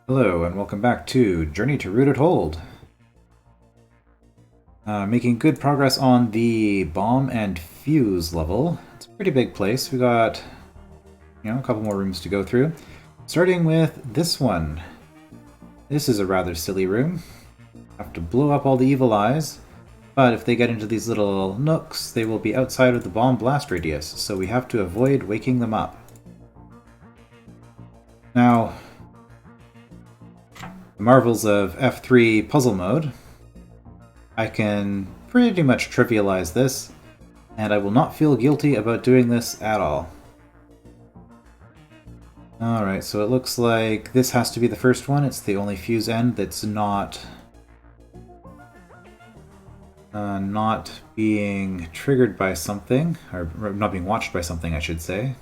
Hello and welcome back to Journey to Rooted Hold. Making good progress on the bomb and fuse level. It's a pretty big place. We got, a couple more rooms to go through. Starting with this one. This is a rather silly room. Have to blow up all the evil eyes, but if they get into these little nooks, they will be outside of the bomb blast radius, so we have to avoid waking them up. Now, the marvels of F3 puzzle mode. I can pretty much trivialize this, and I will not feel guilty about doing this at all. Alright, so it looks like this has to be the first one. It's the only fuse end that's not being triggered by something, or not being watched by something, I should say.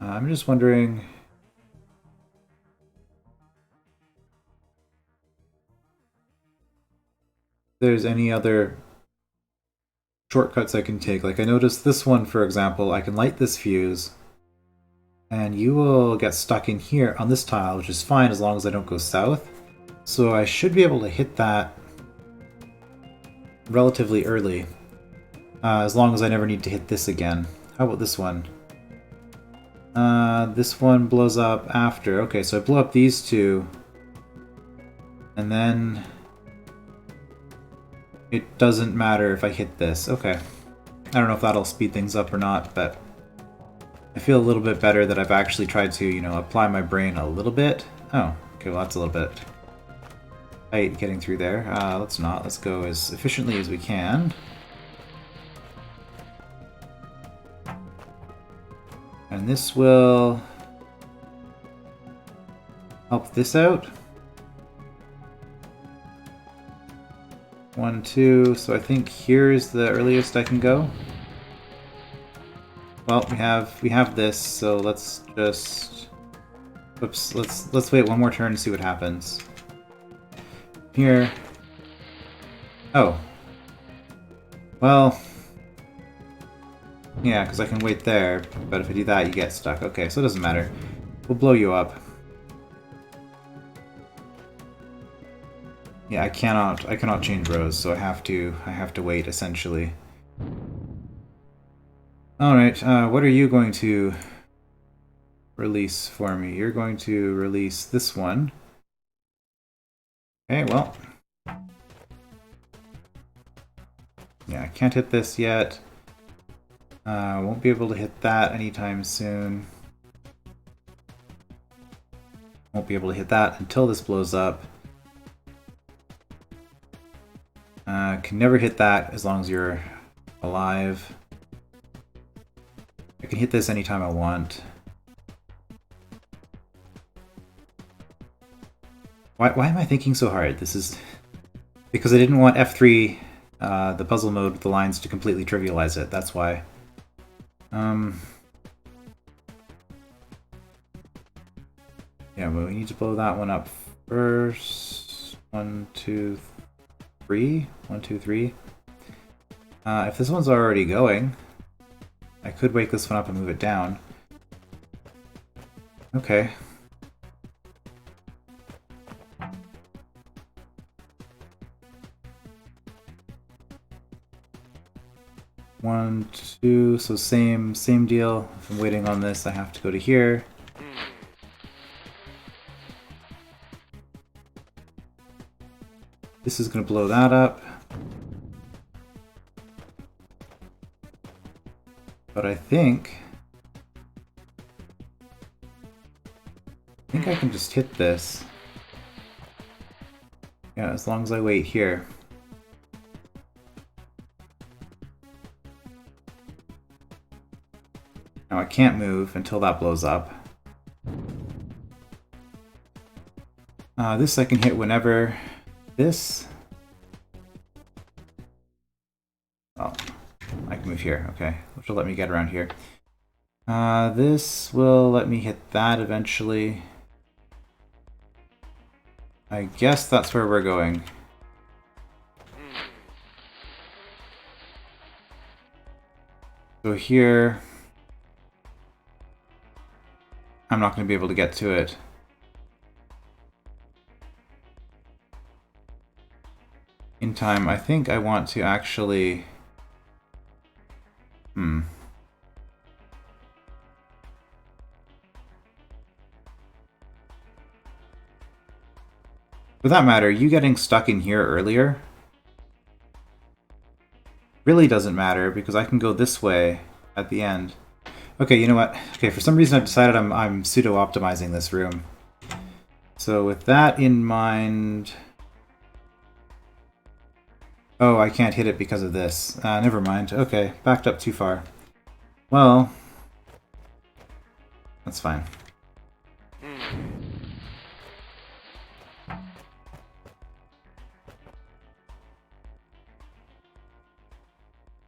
I'm just wondering... if there's any other shortcuts I can take. Like I noticed this one, for example, I can light this fuse, and you will get stuck in here on this tile, which is fine as long as I don't go south. So I should be able to hit that relatively early, as long as I never need to hit this again. How about this one? This one blows up after. Okay, so I blow up these two, and then it doesn't matter if I hit this. Okay. I don't know if that'll speed things up or not, but I feel a little bit better that I've actually tried to, apply my brain a little bit. Oh, okay, well that's a little bit tight getting through there. Let's not. Let's go as efficiently as we can. And this will help this out. 1, 2, so I think here's the earliest I can go. Well, we have this, so let's just... Oops, let's wait one more turn and see what happens. Here. Oh. Well... yeah, because I can wait there, but if I do that, you get stuck. Okay, so it doesn't matter. We'll blow you up. Yeah, I cannot change rows, so I have to wait essentially. All right, what are you going to release for me? You're going to release this one. Okay, well. Yeah, I can't hit this yet. Won't be able to hit that anytime soon. Won't be able to hit that until this blows up. Can never hit that as long as you're alive. I can hit this anytime I want. Why am I thinking so hard? This is because I didn't want F3, the puzzle mode with the lines, to completely trivialize it. That's why. Yeah, but we need to blow that one up first. 1, 2, 3. 1, 2, 3. If this one's already going, I could wake this one up and move it down. Okay. One, two, so same deal. If I'm waiting on this, I have to go to here. This is going to blow that up. But I think I can just hit this. Yeah, as long as I wait here. Now I can't move until that blows up. This I can hit whenever. This... oh, I can move here, okay. Which will let me get around here. This will let me hit that eventually. I guess that's where we're going. So here... I'm not going to be able to get to it. meantime, I think I want to actually... For that matter, you getting stuck in here earlier really doesn't matter, because I can go this way at the end. Okay, you know what? Okay, for some reason I've decided I'm pseudo-optimizing this room. So with that in mind... Oh, I can't hit it because of this. Never mind. Okay, backed up too far. Well... That's fine.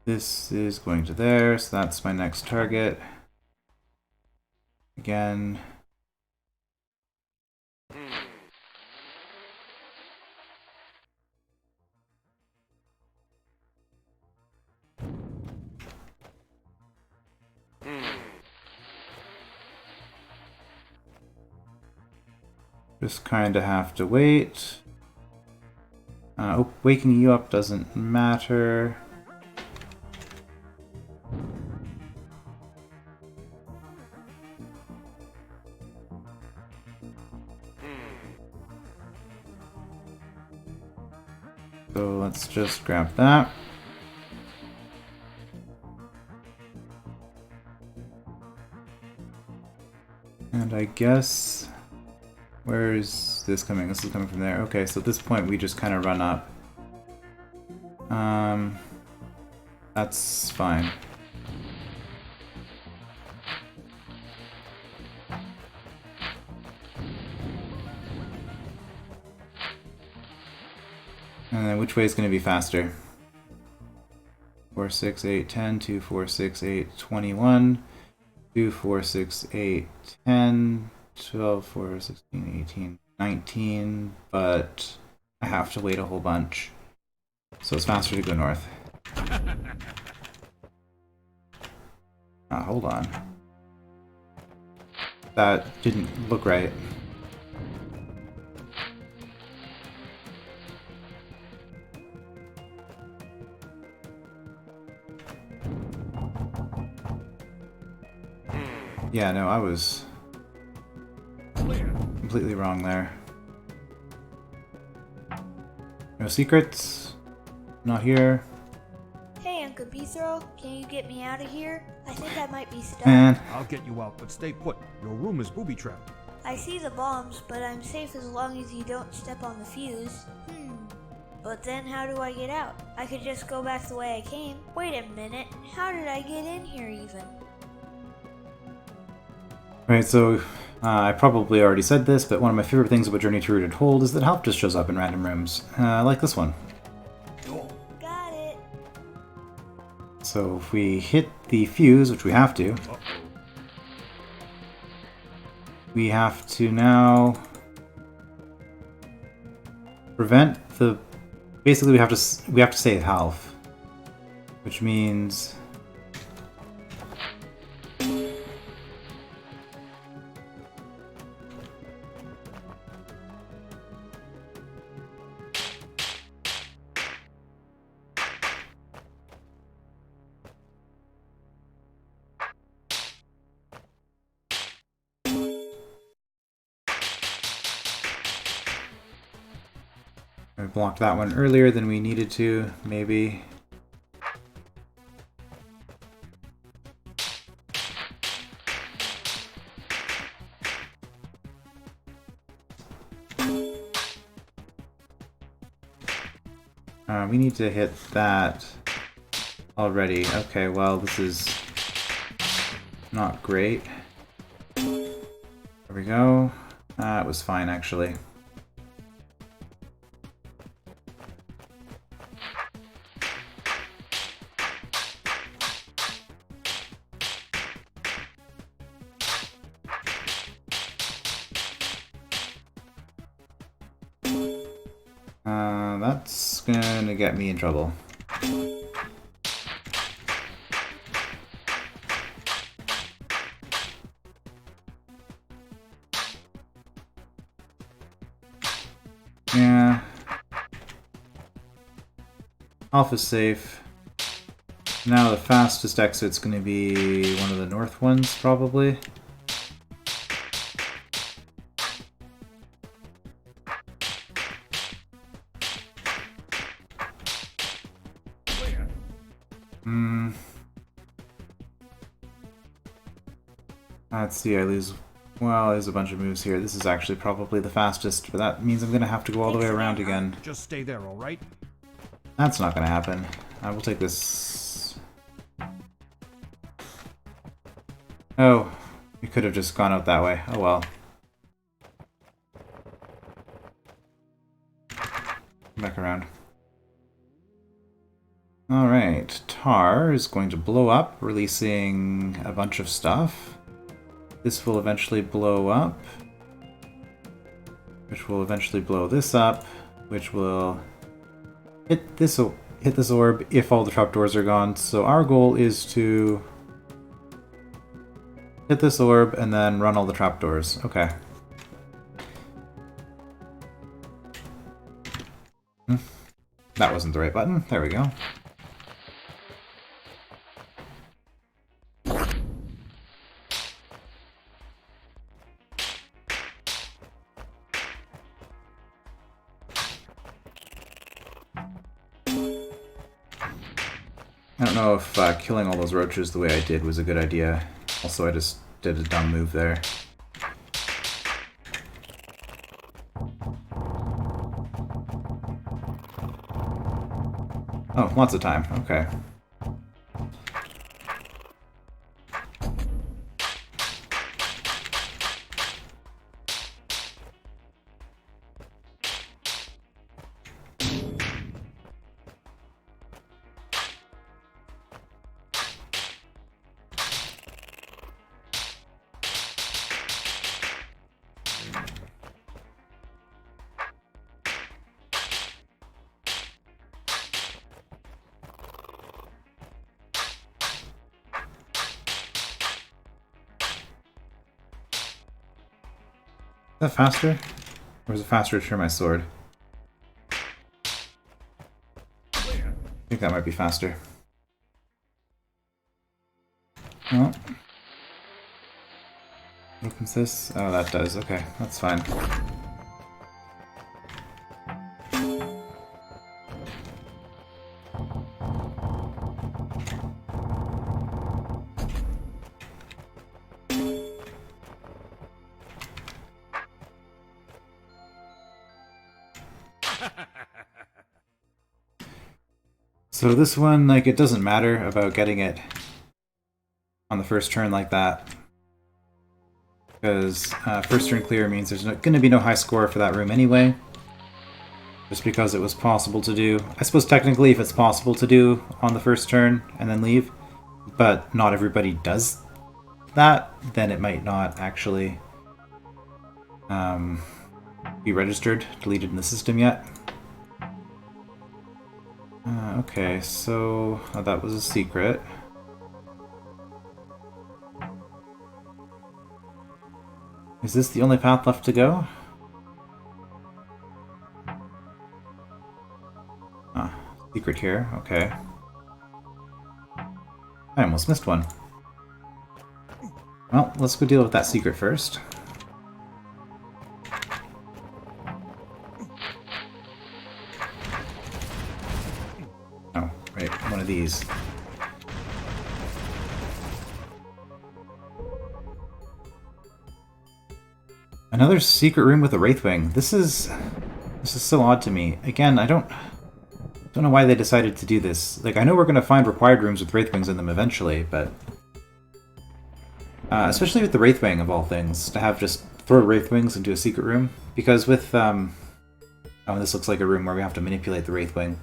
This is going to there, so that's my next target. Again. Just kind of have to wait. Waking you up doesn't matter. So let's just grab that. And I guess... Where is this coming? This is coming from there. Okay, so at this point we just kind of run up. That's fine. And then which way is going to be faster? 4, 6, 8, 10, 2, 4, 6, 8, 21, 2, 4, 6, 8, 10, 12, 4, 16, 18, 19, but I have to wait a whole bunch. So it's faster to go north. Hold on. That didn't look right. Yeah, no, I was completely wrong there. No secrets? Not here. Hey, Uncle Beethro, can you get me out of here? I think I might be stuck. And I'll get you out, but stay put. Your room is booby-trapped. I see the bombs, but I'm safe as long as you don't step on the fuse. But then how do I get out? I could just go back the way I came. Wait a minute, how did I get in here even? right, so I probably already said this, but one of my favorite things about Journey to Rooted Hold is that help just shows up in random rooms, like this one. Got it. So if we hit the fuse, which we have to, we have to now prevent the... Basically, we have to save health, which means... I blocked that one earlier than we needed to, maybe. We need to hit that already. Okay, well, this is not great. There we go. It was fine, actually. That's gonna get me in trouble. Yeah. Alpha's safe. Now the fastest exit's going to be one of the north ones, probably. Let's see, I lose... Well, there's a bunch of moves here. This is actually probably the fastest, but that means I'm going to have to go all the way around again. Just stay there, alright? That's not going to happen. I will take this... Oh, we could have just gone out that way. Oh well. Come back around. Alright, Tar is going to blow up, releasing a bunch of stuff. This will eventually blow up, which will eventually blow this up, which will hit this orb if all the trapdoors are gone. So our goal is to hit this orb and then run all the trapdoors. Okay. That wasn't the right button. There we go. I don't know if killing all those roaches the way I did was a good idea. Also, I just did a dumb move there. Oh, lots of time. Okay. Is that faster? Or is it faster to turn my sword? I think that might be faster. Oh. Opens this? Oh, that does. Okay, that's fine. So this one, like, it doesn't matter about getting it on the first turn like that. Because first turn clear means there's going to be no high score for that room anyway. Just because it was possible to do. I suppose technically if it's possible to do on the first turn and then leave, but not everybody does that, then it might not actually be registered, deleted in the system yet. Okay, so that was a secret. Is this the only path left to go? Secret here, okay. I almost missed one. Well, let's go deal with that secret first. Oh, right, one of these. Another secret room with a Wraithwing. This is so odd to me. Again, I don't know why they decided to do this. Like, I know we're going to find required rooms with Wraithwings in them eventually, but especially with the Wraithwing of all things, to have just throw Wraithwings into a secret room, because with oh, this looks like a room where we have to manipulate the Wraithwing.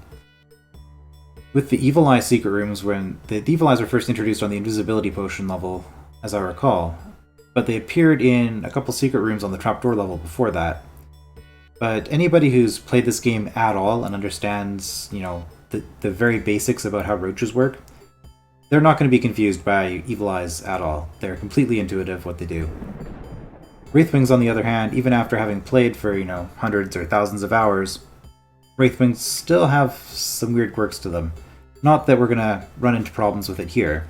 With the Evil Eye secret rooms, when the Evil Eyes were first introduced on the invisibility potion level, as I recall. But they appeared in a couple secret rooms on the trapdoor level before that. But anybody who's played this game at all and understands, you know, the very basics about how roaches work, they're not going to be confused by Evil Eyes at all. They're completely intuitive what they do. Wraithwings, on the other hand, even after having played for, you know, hundreds or thousands of hours, Wraithwings still have some weird quirks to them. Not that we're gonna run into problems with it here.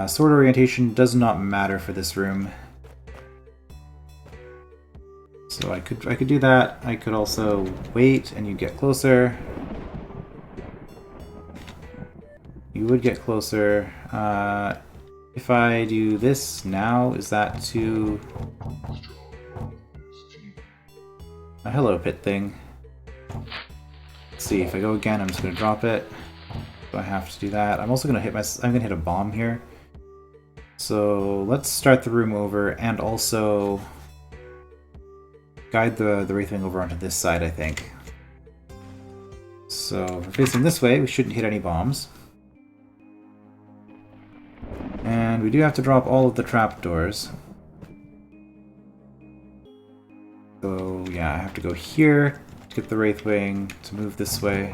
Sword orientation does not matter for this room. So I could do that. I could also wait and you get closer. You would get closer. If I do this now, is that too... A hello pit thing. Let's see, if I go again, I'm just gonna drop it. So I have to do that. I'm also gonna hit I'm gonna hit a bomb here. So let's start the room over and also guide the Wraithwing over onto this side, I think. So if we're facing this way, we shouldn't hit any bombs. And we do have to drop all of the trapdoors. So yeah, I have to go here to get the Wraithwing to move this way.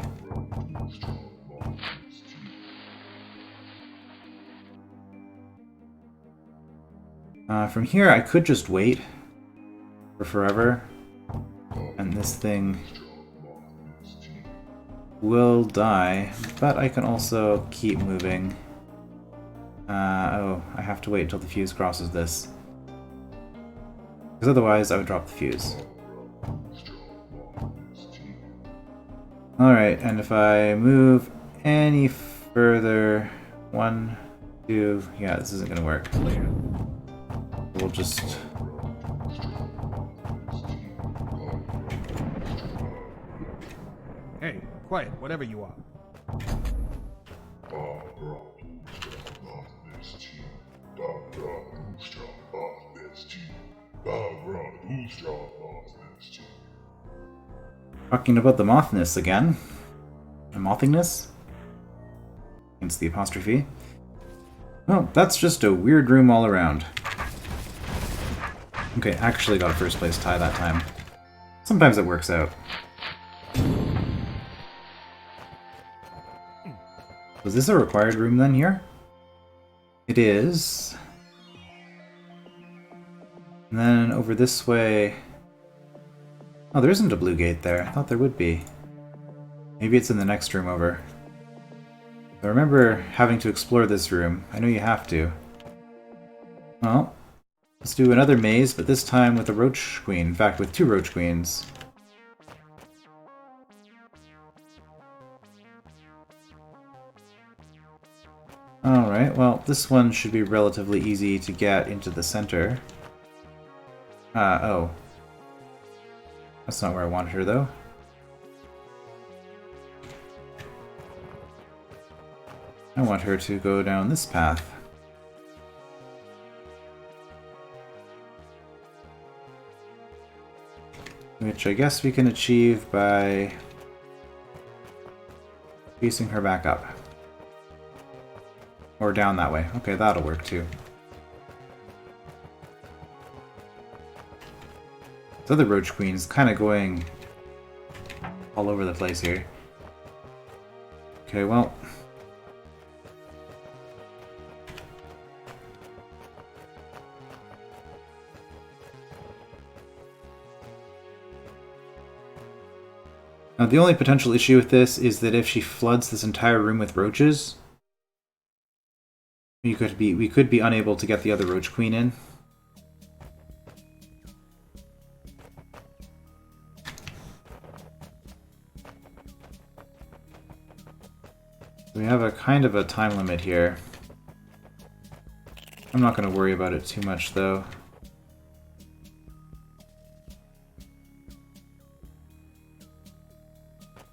From here, I could just wait for forever, and this thing will die, but I can also keep moving. Oh, I have to wait until the fuse crosses this. Because otherwise I would drop the fuse. Alright, and if I move any further... 1, 2... Yeah, this isn't gonna work. We'll just... Hey, quiet, whatever you are. Talking about the mothness again. The mothingness? Hence the apostrophe. Well, that's just a weird room all around. Okay, actually got a first place tie that time. Sometimes it works out. Was this a required room then here? It is. And then over this way... Oh, there isn't a blue gate there. I thought there would be. Maybe it's in the next room over. I remember having to explore this room. I know you have to. Well, let's do another maze, but this time with a Roach Queen. In fact, with 2 Roach Queens. Alright, well, this one should be relatively easy to get into the center. Oh. That's not where I wanted her, though. I want her to go down this path. Which I guess we can achieve by piecing her back up. Or down that way. Okay, that'll work too. This other Roach Queen's kind of going all over the place here. Okay, well... Now, the only potential issue with this is that if she floods this entire room with roaches, we could be unable to get the other Roach Queen in. We have a kind of a time limit here. I'm not going to worry about it too much, though.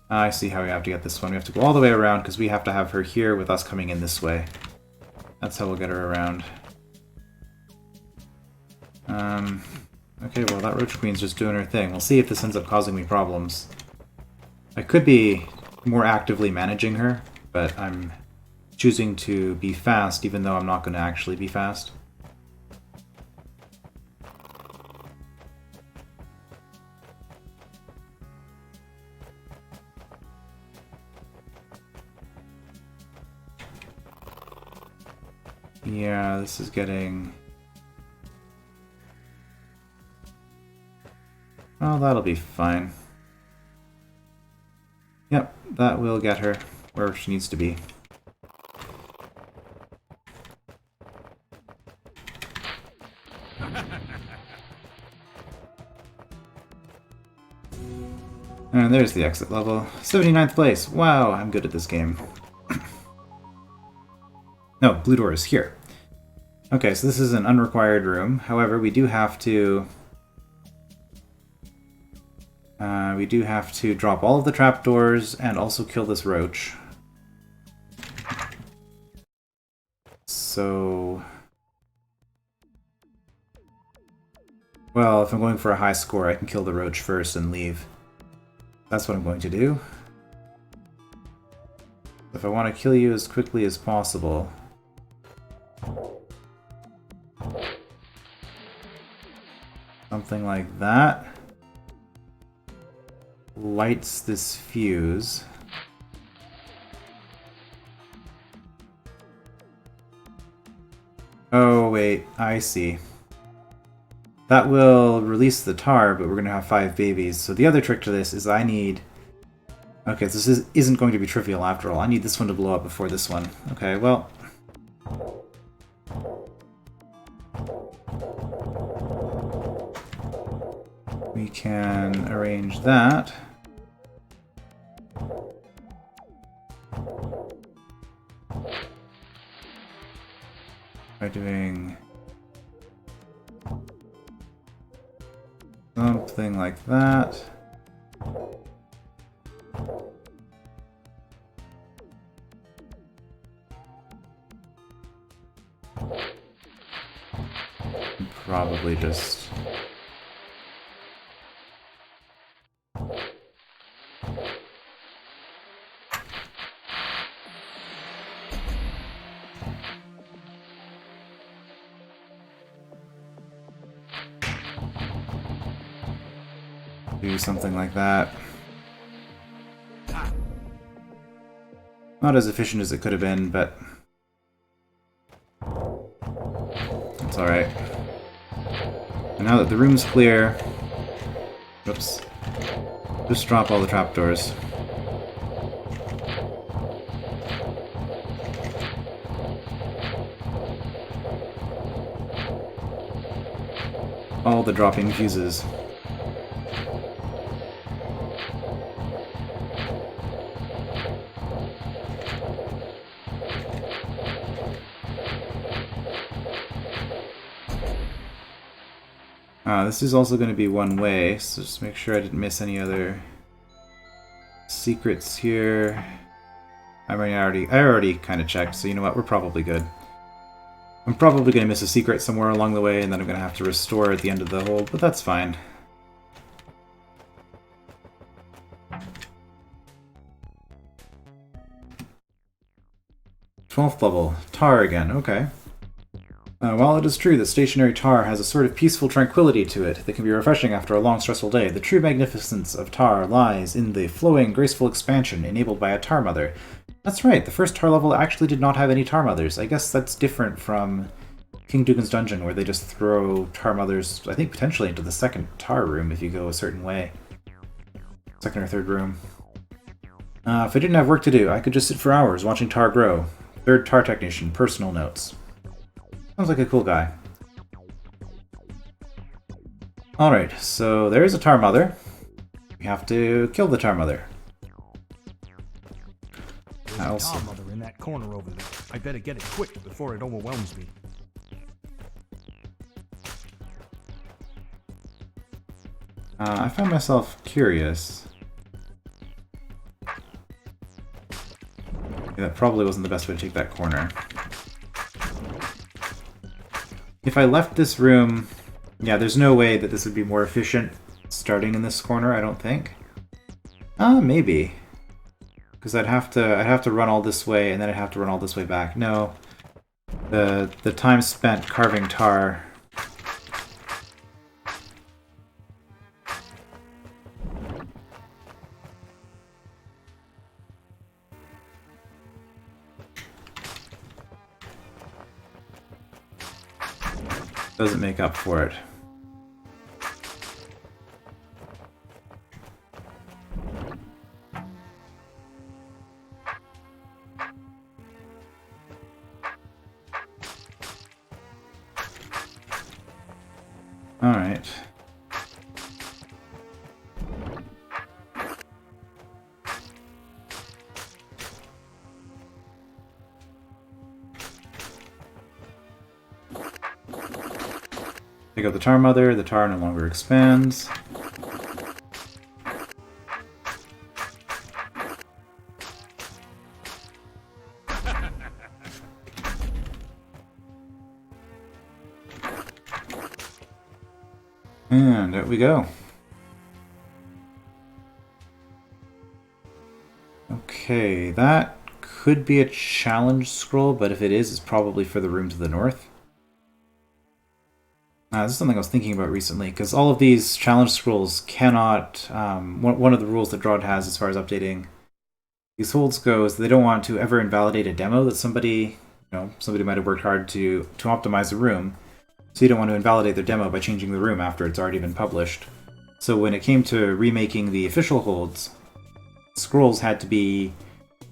I see how we have to get this one. We have to go all the way around because we have to have her here with us coming in this way. That's how we'll get her around. Okay, well that Roach Queen's just doing her thing. We'll see if this ends up causing me problems. I could be more actively managing her, but I'm choosing to be fast even though I'm not going to actually be fast. Yeah, this is getting... Oh, Oh, that'll be fine. Yep, that will get her where she needs to be. And there's the exit level. 79th place. Wow, I'm good at this game. No, blue door is here. Okay, so this is an unrequired room. However, we do have to drop all of the trapdoors and also kill this roach. So, well, if I'm going for a high score, I can kill the roach first and leave. That's what I'm going to do. If I want to kill you as quickly as possible, something like that lights this fuse. Oh wait, I see. That will release the tar, but we're going to have 5 babies. So the other trick to this is I need... Okay, so this isn't going to be trivial after all. I need this one to blow up before this one. Okay, well... we can arrange that. By doing... something like that. Probably just... do something like that. Not as efficient as it could have been, but it's alright. And now that the room's clear, oops, just drop all the trapdoors. All the dropping fuses. This is also going to be one way, so just make sure I didn't miss any other secrets here. I already kind of checked, so you know what, we're probably good. I'm probably going to miss a secret somewhere along the way, and then I'm going to have to restore at the end of the hold, but that's fine. 12th level. Tar again, okay. While it is true that stationary tar has a sort of peaceful tranquility to it that can be refreshing after a long, stressful day, the true magnificence of tar lies in the flowing, graceful expansion enabled by a tar mother. That's right, the first tar level actually did not have any tar mothers. I guess that's different from King Dugan's Dungeon, where they just throw tar mothers, I think, potentially into the second tar room if you go a certain way. Second or third room. If I didn't have work to do, I could just sit for hours watching tar grow. Third tar technician, personal notes. Sounds like a cool guy. Alright, so there is a tar mother. We have to kill the tar mother. There's a tar mother in that corner over there. I better get it quick before it overwhelms me. I found myself curious. Yeah, that probably wasn't the best way to take that corner. If I left this room... Yeah, there's no way that this would be more efficient starting in this corner, I don't think. Maybe. Because I'd have to run all this way, and then I'd have to run all this way back. No. The time spent carving tar... doesn't make up for it. Take out the tar mother, the tar no longer expands. And out we go. Okay, that could be a challenge scroll, but if it is, it's probably for the room to the north. This is something I was thinking about recently, because all of these challenge scrolls cannot... one of the rules that DROD has as far as updating these holds go is they don't want to ever invalidate a demo that somebody might have worked hard to optimize the room. So you don't want to invalidate their demo by changing the room after it's already been published. So when it came to remaking the official holds, scrolls had to be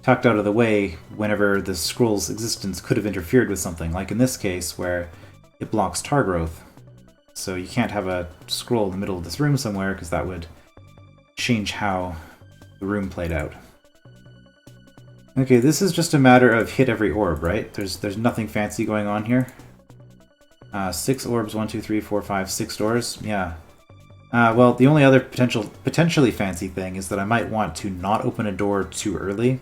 tucked out of the way whenever the scroll's existence could have interfered with something, like in this case where it blocks tar growth. So you can't have a scroll in the middle of this room somewhere because that would change how the room played out. Okay, this is just a matter of hit every orb, right? There's nothing fancy going on here. 6 orbs, 1, 2, 3, 4, 5, 6 doors. Yeah. Well, the only other potentially fancy thing is that I might want to not open a door too early.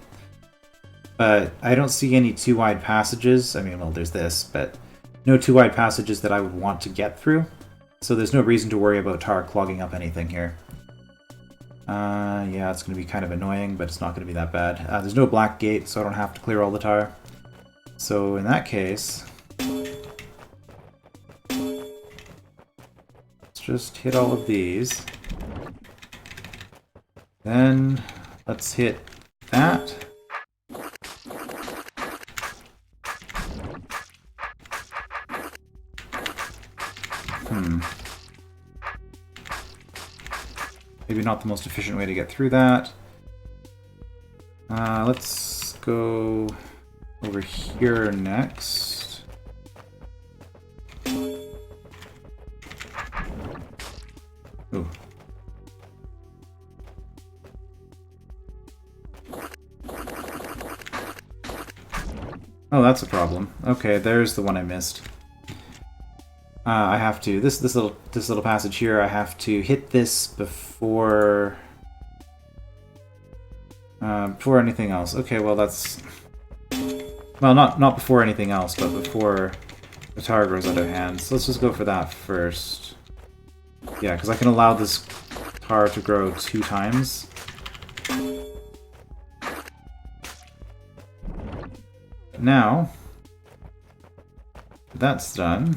But I don't see any too wide passages. I mean, well, there's this, but no too wide passages that I would want to get through. So there's no reason to worry about tar clogging up anything here. Yeah, it's going to be kind of annoying, but it's not going to be that bad. There's no black gate, so I don't have to clear all the tar. So in that case... just hit all of these. Then let's hit that. Maybe not the most efficient way to get through that. Let's go over here next. Ooh. Oh, that's a problem. Okay, there's the one I missed. I have to this little passage here. I have to hit this before anything else. Okay, well that's not before anything else, but before the tar grows out of hand. So let's just go for that first. Yeah, because I can allow this tar to grow 2 times. Now, that's done.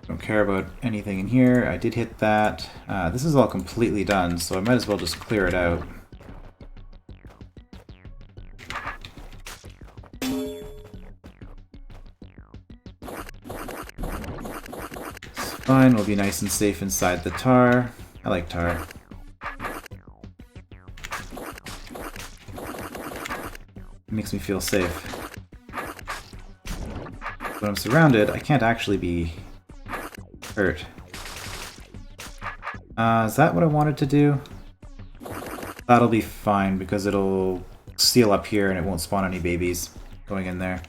Don't care about anything in here. I did hit that. This is all completely done, so I might as well just clear it out. Fine, we'll be nice and safe inside the tar. I like tar. It makes me feel safe. When I'm surrounded, I can't actually be hurt. Is that what I wanted to do? That'll be fine because it'll seal up here and it won't spawn any babies going in there.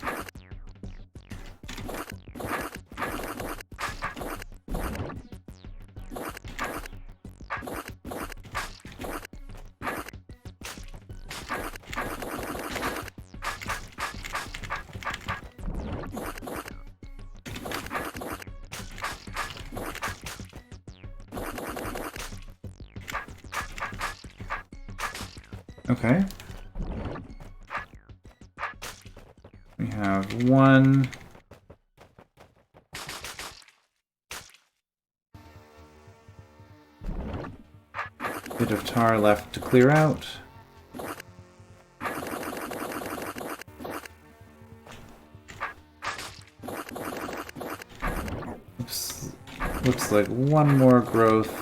Okay. We have 1. Bit of tar left to clear out. Oops. Looks like 1 more growth.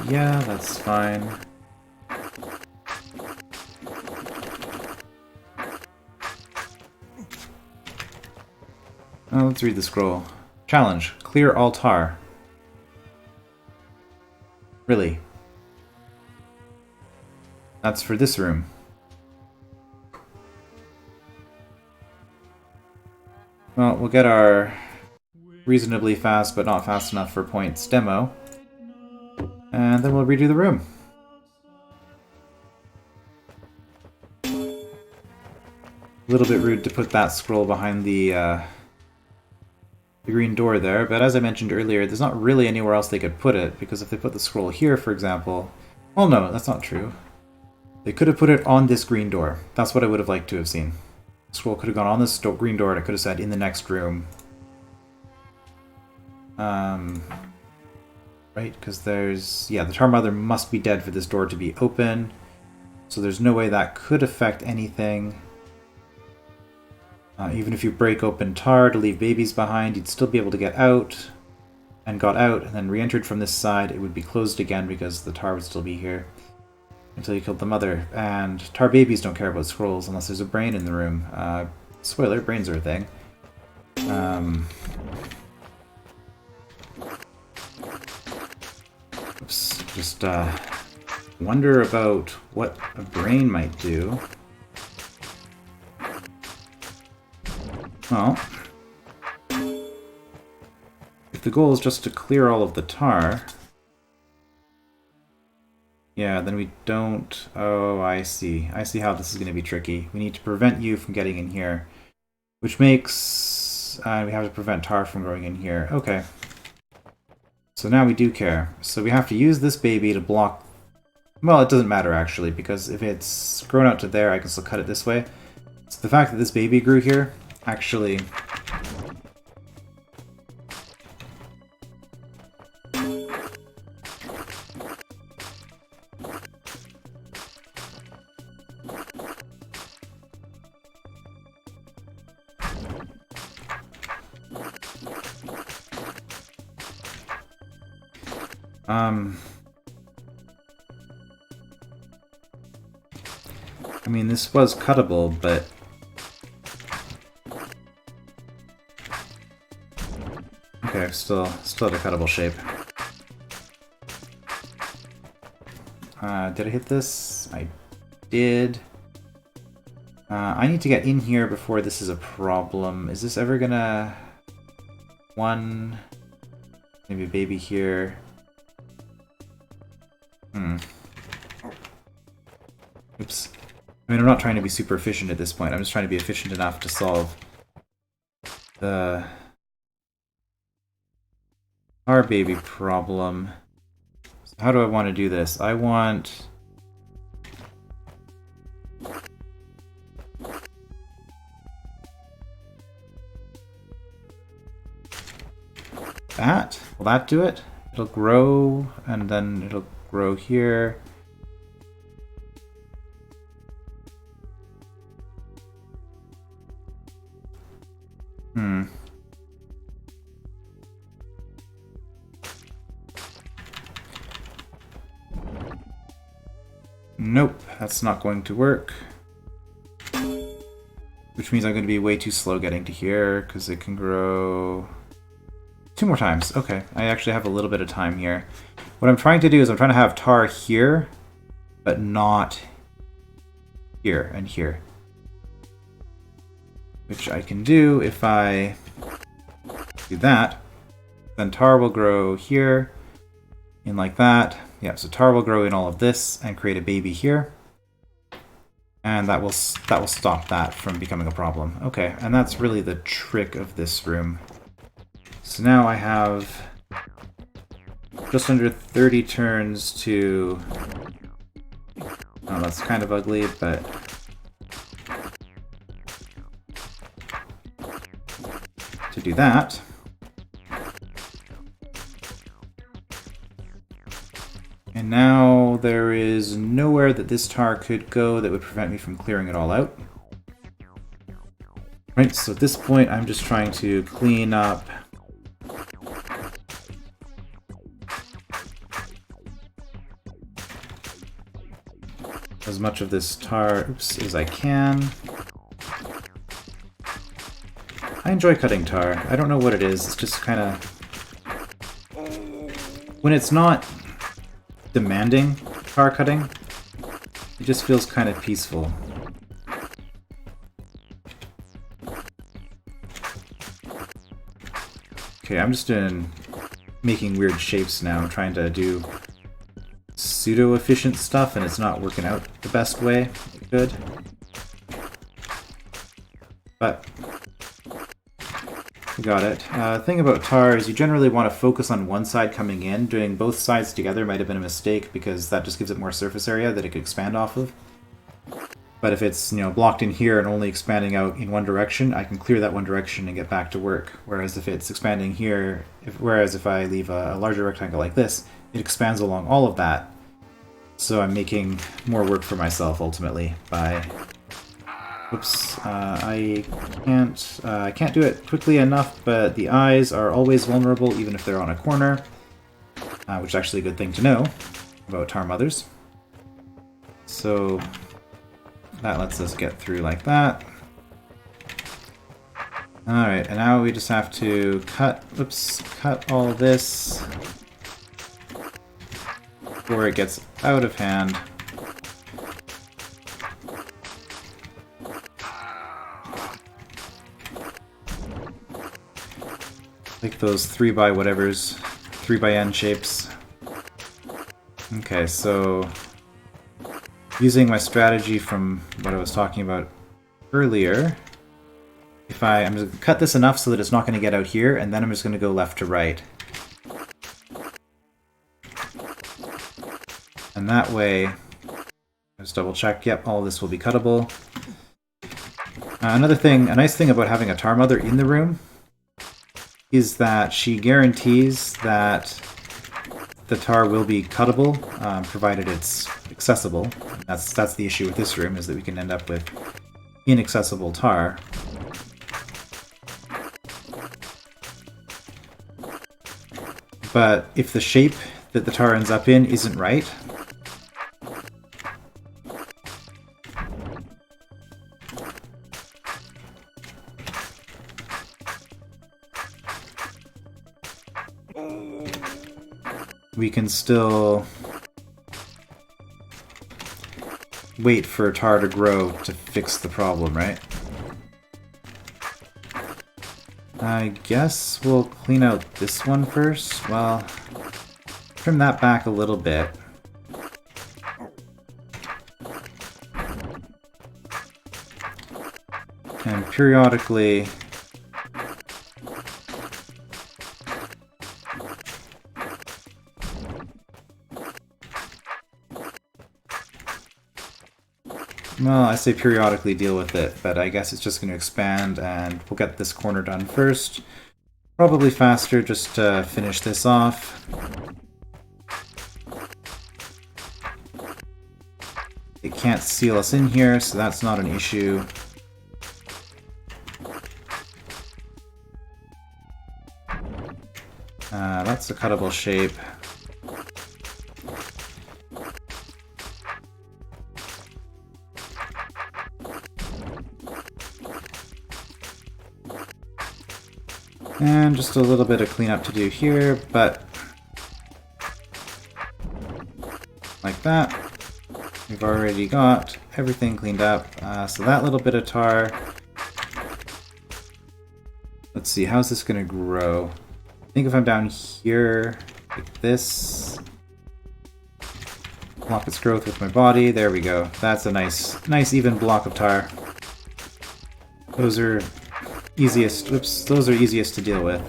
Yeah, that's fine. Let's read the scroll. Challenge. Clear all tar. Really? That's for this room. Well, we'll get our reasonably fast but not fast enough for points demo. And then we'll redo the room. A little bit rude to put that scroll behind the green door there, but as I mentioned earlier, there's not really anywhere else they could put it, because if they put the scroll here, for example... Well, no, that's not true. They could have put it on this green door. That's what I would have liked to have seen. The scroll could have gone on this green door, and it could have said, in the next room. Right, because there's... Yeah, the Tar Mother must be dead for this door to be open. So there's no way that could affect anything. Even if you break open tar to leave babies behind, you'd still be able to get out. And got out, and then re-entered from this side, it would be closed again because the tar would still be here. Until you killed the mother. And tar babies don't care about scrolls unless there's a brain in the room. Spoiler, brains are a thing. Oops, just wonder about what a brain might do. Well, if the goal is just to clear all of the tar, yeah, then we don't... Oh, I see. I see how this is going to be tricky. We need to prevent you from getting in here, which makes... we have to prevent tar from growing in here. Okay. So now we do care. So we have to use this baby to block... Well, it doesn't matter, actually, because if it's grown out to there, I can still cut it this way. So the fact that this baby grew here... Actually, I mean, this was cuttable, but okay, still at a cuttable shape. Did I hit this? I did. I need to get in here before this is a problem. Is this ever gonna... One... Maybe a baby here. Oops. I mean, I'm not trying to be super efficient at this point. I'm just trying to be efficient enough to solve the... our baby problem. So how do I want to do this? I want... that? Will that do it? It'll grow, and then it'll grow here. Nope, that's not going to work. Which means I'm going to be way too slow getting to here, because it can grow... 2 more times. Okay, I actually have a little bit of time here. What I'm trying to do is I'm trying to have tar here, but not here and here. Which I can do if I do that. Then tar will grow here, in like that. Yeah, so tar will grow in all of this and create a baby here. And that will stop that from becoming a problem. Okay, and that's really the trick of this room. So now I have just under 30 turns to... Oh, that's kind of ugly, but... to do that. And now there is nowhere that this tar could go that would prevent me from clearing it all out. Right, so at this point I'm just trying to clean up as much of this tar, as I can. I enjoy cutting tar. I don't know what it is. It's just kind of... when it's not demanding tar cutting, it just feels kind of peaceful. Okay, I'm just making weird shapes now, trying to do pseudo-efficient stuff, and it's not working out the best way it could. But we got it. Thing about tar is you generally want to focus on one side coming in. Doing both sides together might have been a mistake because that just gives it more surface area that it could expand off of. But if it's, you know, blocked in here and only expanding out in one direction, I can clear that one direction and get back to work. Whereas if it's expanding here, if I leave a larger rectangle like this, it expands along all of that. So I'm making more work for myself ultimately by... Whoops, I can't do it quickly enough, but the eyes are always vulnerable even if they're on a corner, which is actually a good thing to know about tar mothers. So that lets us get through like that. Alright, and now we just have to cut all this before it gets out of hand. Like those 3x-whatevers, 3x-n shapes. Okay, so using my strategy from what I was talking about earlier, I'm just gonna cut this enough so that it's not going to get out here, and then I'm just going to go left to right. And that way, just double check, yep, all of this will be cuttable. A nice thing about having a tar mother in the room is that she guarantees that the tar will be cuttable, provided it's accessible. That's the issue with this room, is that we can end up with inaccessible tar. But if the shape that the tar ends up in isn't right, we can still wait for tar to grow to fix the problem, right? I guess we'll clean out this one first. Well, trim that back a little bit. And periodically well, I say periodically deal with it, but I guess it's just going to expand, and we'll get this corner done first. Probably faster just to finish this off. It can't seal us in here, so that's not an issue. That's a cuttable shape. And just a little bit of cleanup to do here, but like that. We've already got everything cleaned up. So that little bit of tar. Let's see, how's this going to grow? I think if I'm down here, like this, block its growth with my body. There we go. That's a nice even block of tar. Those are easiest. Oops, those are easiest to deal with.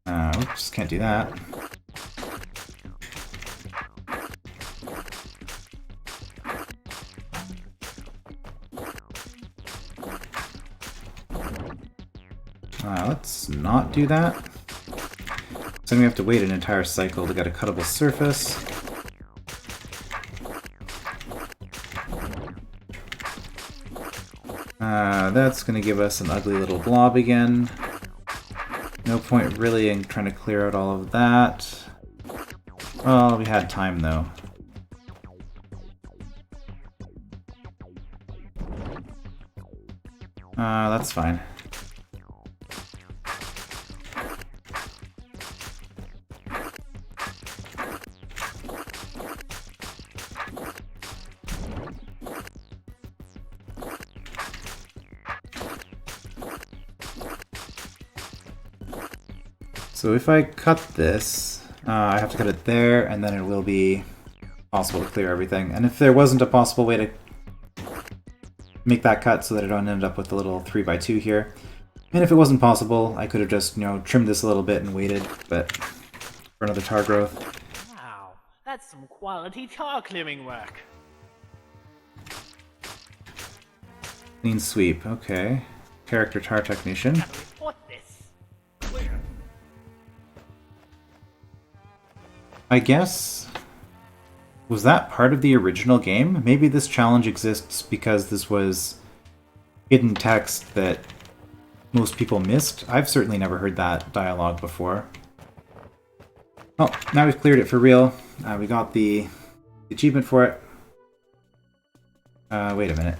Oops, can't do that. Let's not do that. So then we have to wait an entire cycle to get a cuttable surface. That's going to give us an ugly little blob again. No point really in trying to clear out all of that. Well, we had time though. That's fine. So if I cut this, I have to cut it there, and then it will be possible to clear everything. And if there wasn't a possible way to make that cut so that I don't end up with a little 3x2 here, and if it wasn't possible, I could have just, trimmed this a little bit and waited, but for another tar growth. Wow, that's some quality tar clearing work. Clean sweep, okay. Character tar technician. Report this. I guess... was that part of the original game? Maybe this challenge exists because this was hidden text that most people missed. I've certainly never heard that dialogue before. Oh, now we've cleared it for real. We got the achievement for it. Wait a minute.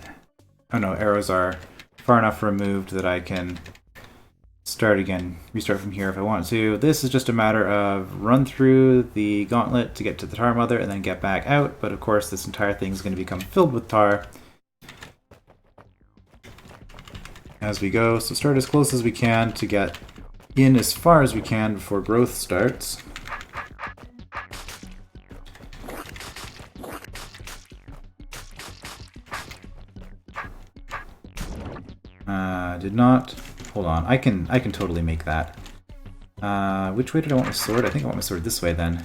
Oh no, arrows are far enough removed that I can start again, restart from here if I want to. This is just a matter of run through the gauntlet to get to the tar mother and then get back out, but of course this entire thing is going to become filled with tar as we go, so start as close as we can to get in as far as we can before growth starts. Did not... hold on, I can totally make that. Which way did I want my sword? I think I want my sword this way then.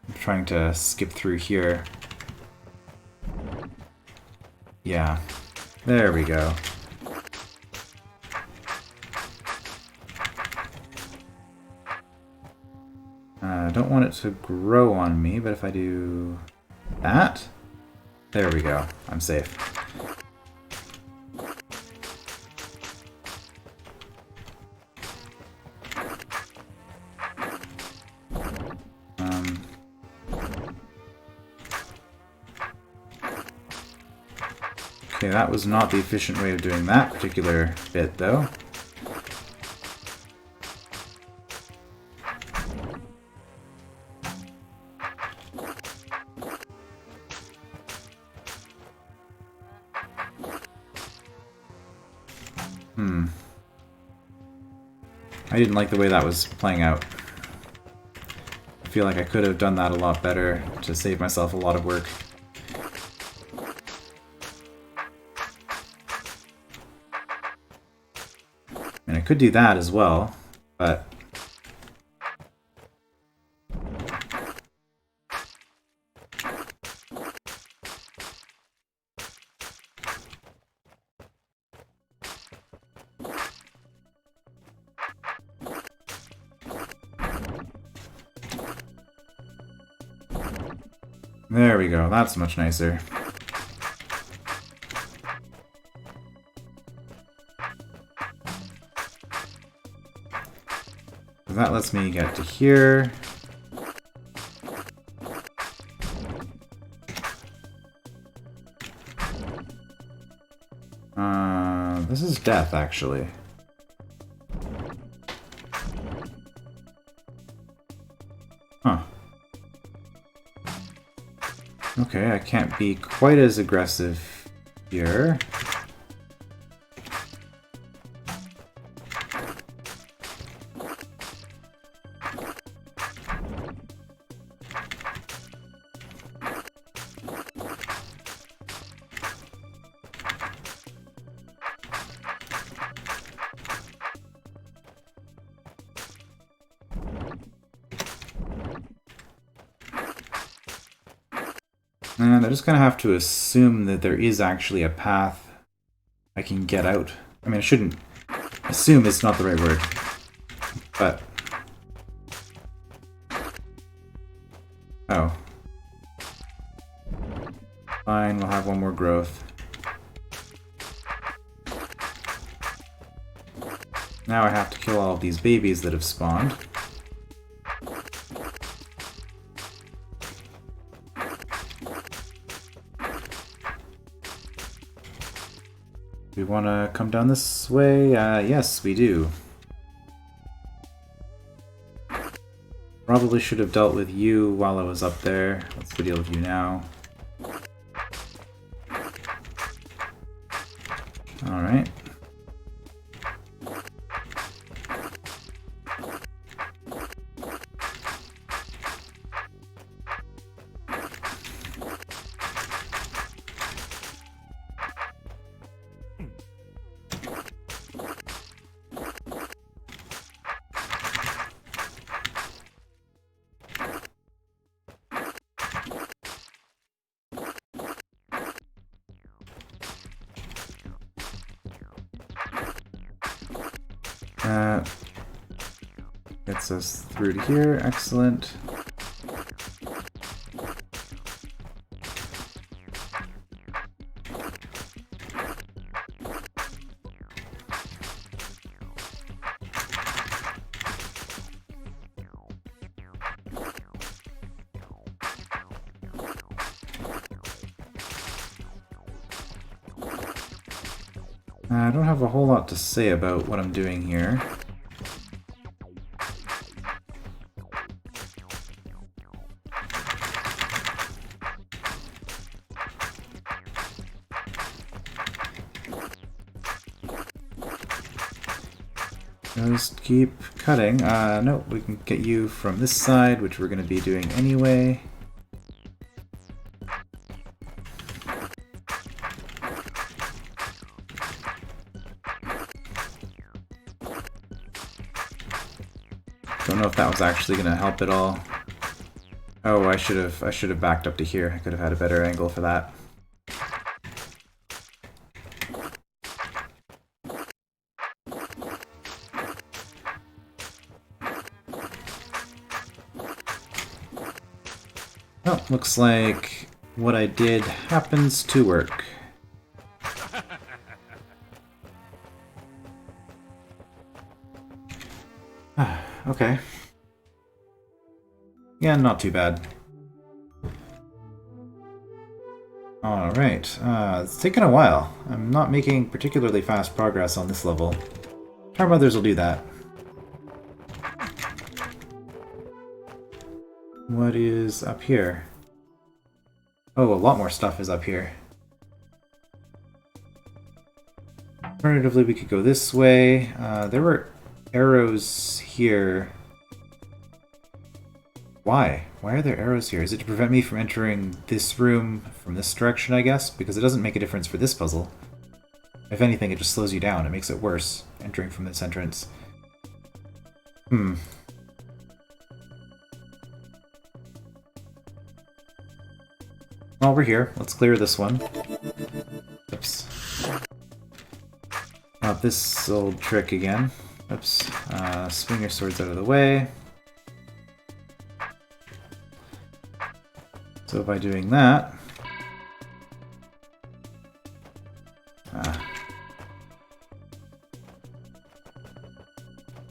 I'm trying to skip through here. Yeah, there we go. I don't want it to grow on me, but if I do that, there we go. I'm safe. Okay, that was not the efficient way of doing that particular bit, though. I didn't like the way that was playing out. I feel like I could have done that a lot better to save myself a lot of work. And I could do that as well, but... there we go, that's much nicer. That lets me get to here. This is death, actually. Huh. Okay, I can't be quite as aggressive here. And I just kind of have to assume that there is actually a path I can get out. I mean, I shouldn't assume it's not the right word, but... oh. Fine, we'll have one more growth. Now I have to kill all of these babies that have spawned. Do we want to come down this way? Yes, we do. Probably should have dealt with you while I was up there. What's the deal with you now? Alright. That gets us through to here. Excellent. I don't have a whole lot to say about what I'm doing here. Just keep cutting. No, we can get you from this side, which we're going to be doing anyway. Don't know if that was actually going to help at all. Oh, I should have backed up to here. I could have had a better angle for that. Well, looks like what I did happens to work. Okay. Yeah, not too bad. Alright, it's taken a while. I'm not making particularly fast progress on this level. Charm Others will do that. What is up here? Oh, a lot more stuff is up here. Alternatively, we could go this way. There were arrows here. Why? Why are there arrows here? Is it to prevent me from entering this room from this direction, I guess? Because it doesn't make a difference for this puzzle. If anything, it just slows you down. It makes it worse, entering from this entrance. Well, we're here. Let's clear this one. Oops. Not this old trick again. Oops. Swing your swords out of the way. So by doing that...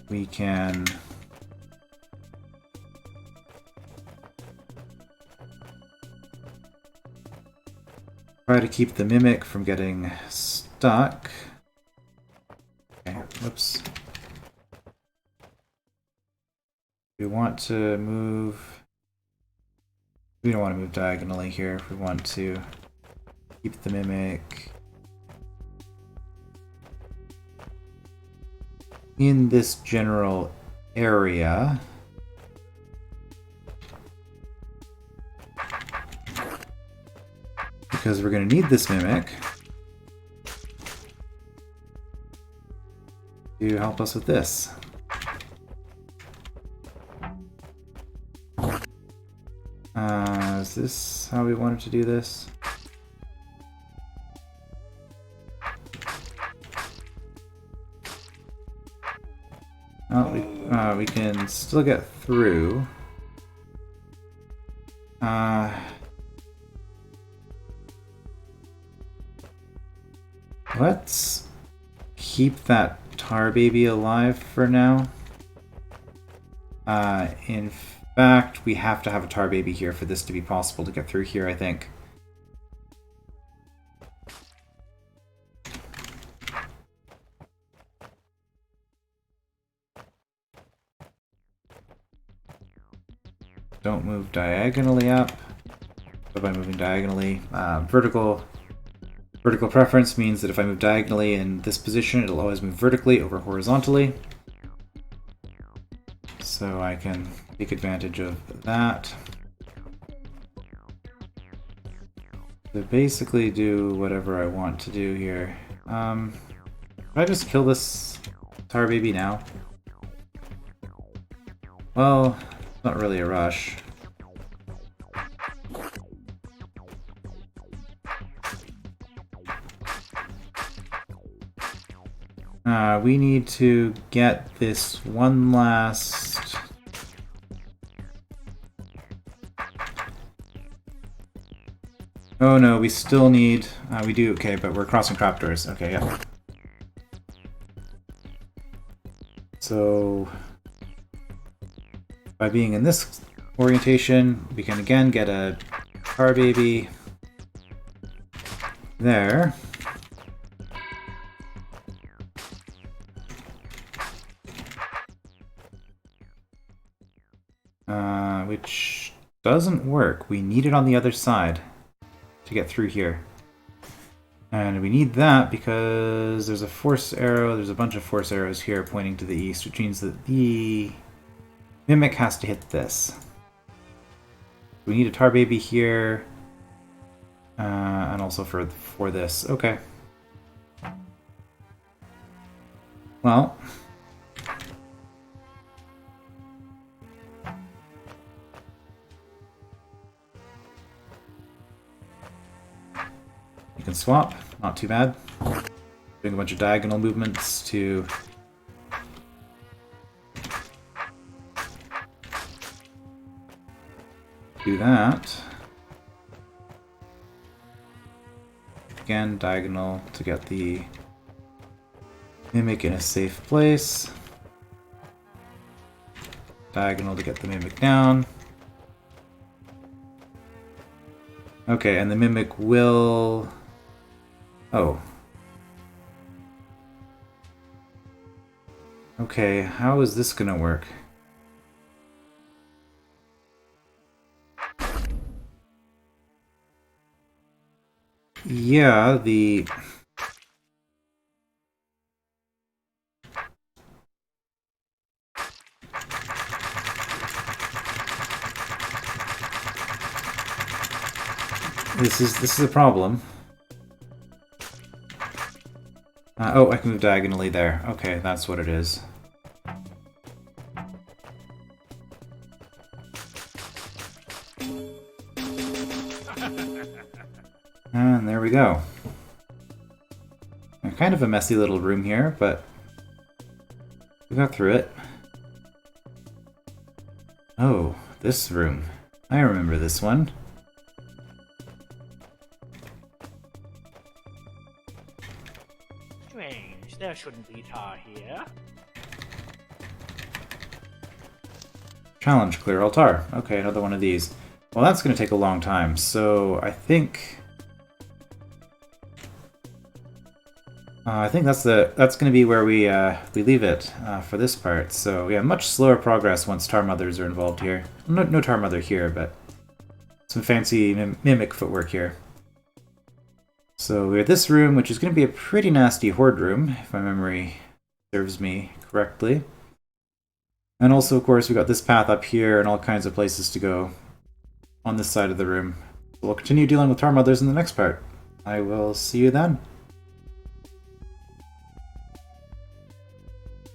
we can... try to keep the Mimic from getting stuck. Okay, whoops. We want to move... we don't want to move diagonally here. We want to keep the Mimic in this general area. Because we're going to need this Mimic to help us with this. Is this how we wanted to do this? Oh, we can still get through. Let's keep that tar baby alive for now. In fact, we have to have a tar baby here for this to be possible to get through here, I think. Don't move diagonally up. But by moving diagonally, vertical preference means that if I move diagonally in this position, it'll always move vertically over horizontally. So I can take advantage of that. To basically do whatever I want to do here. Can I just kill this tar baby now? Well, it's not really a rush. We need to get this one last... Oh no, we still need... we do, okay, but we're crossing trapdoors. Okay, yeah. So... by being in this orientation, we can again get a tar baby there. Which doesn't work. We need it on the other side to get through here. And we need that because there's a force arrow, there's a bunch of force arrows here pointing to the east, which means that the Mimic has to hit this. We need a tar baby here, and also for this. Okay. Well... you can swap, not too bad. Doing a bunch of diagonal movements to do that. Again, diagonal to get the Mimic in a safe place. Diagonal to get the Mimic down. Okay, and the Mimic will... oh. Okay, how is this gonna work? Yeah, the... This is a problem. Oh, I can move diagonally there. Okay, that's what it is. And there we go. Kind of a messy little room here, but we got through it. Oh, this room. I remember this one. Strange, there shouldn't be tar here. Challenge, clear all tar. Okay, another one of these. Well, that's going to take a long time, so I think that's going to be where we leave it for this part. So yeah, much slower progress once tar mothers are involved here. No tar mother here, but some fancy mimic footwork here. So we're at this room, which is going to be a pretty nasty horde room, if my memory serves me correctly. And also, of course, we got this path up here and all kinds of places to go on this side of the room. We'll continue dealing with tar mothers in the next part. I will see you then.